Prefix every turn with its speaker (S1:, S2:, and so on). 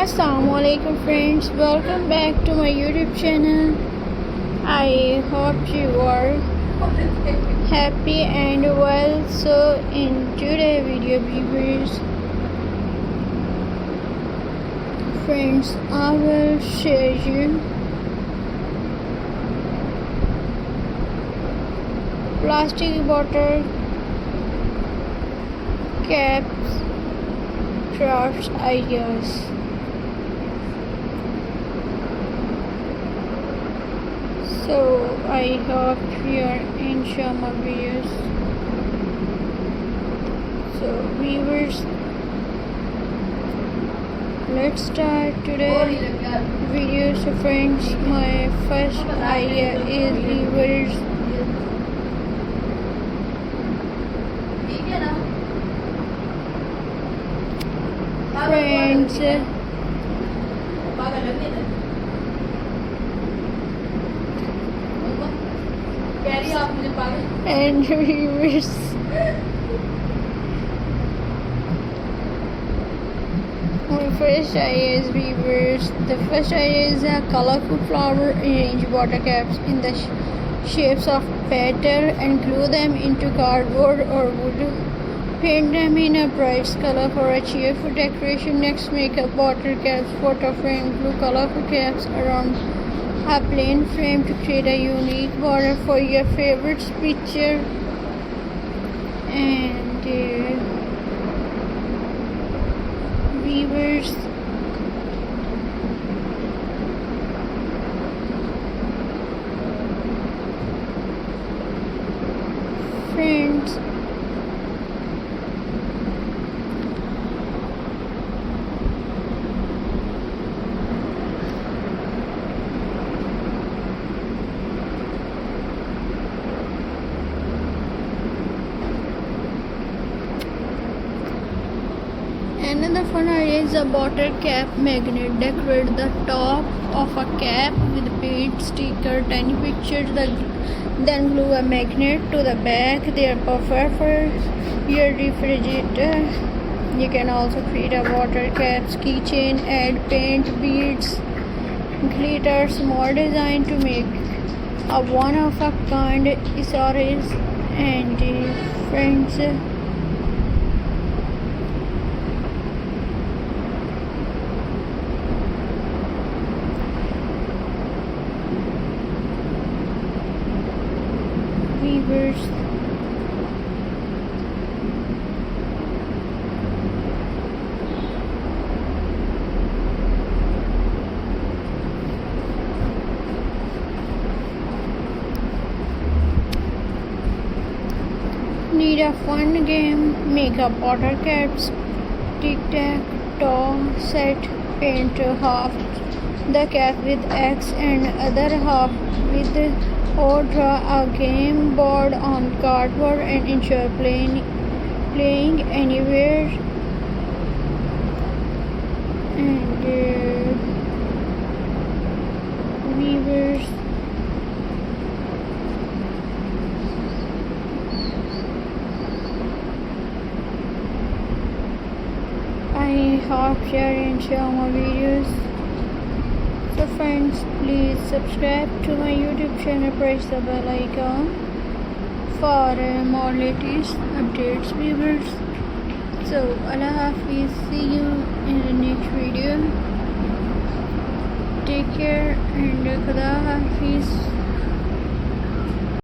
S1: Assalamualaikum friends, welcome back to my YouTube channel. I hope you are happy and well. So in today's video viewers, friends, I will share you plastic bottle caps crafts ideas. So I hope you are enjoy my videos. So viewers, let's start today's video. So friends, my first idea is viewers, friends, and viewers, my first idea is viewers. The first idea is a colorful flower arrange water caps in the shapes of petal and glue them into cardboard or wood. Paint them in a bright color for a cheerful decoration. Next, make a bottle caps photo frame. Glue colorful caps around a plain frame to create a unique border for your favorite picture. And viewers, friends, another fun idea is a bottle cap magnet. Decorate the top of a cap with paint, sticker, tiny pictures. Then glue a magnet to the back. They are perfect for your refrigerator. You can also create a bottle caps keychain. Add paint, beads, glitter, small design to make a one-of-a-kind accessories. And friends, viewers, need a fun game. Make a bottle caps tic-tac-toe set. Paint half the cap with X and other half with or draw a game board on cardboard and enjoy playing anywhere. And viewers, I hope you enjoy my videos. So friends, please subscribe to my YouTube channel, press the bell icon for more latest updates, viewers. So Allah Hafiz, see you in the next video. Take care and Khuda Hafiz.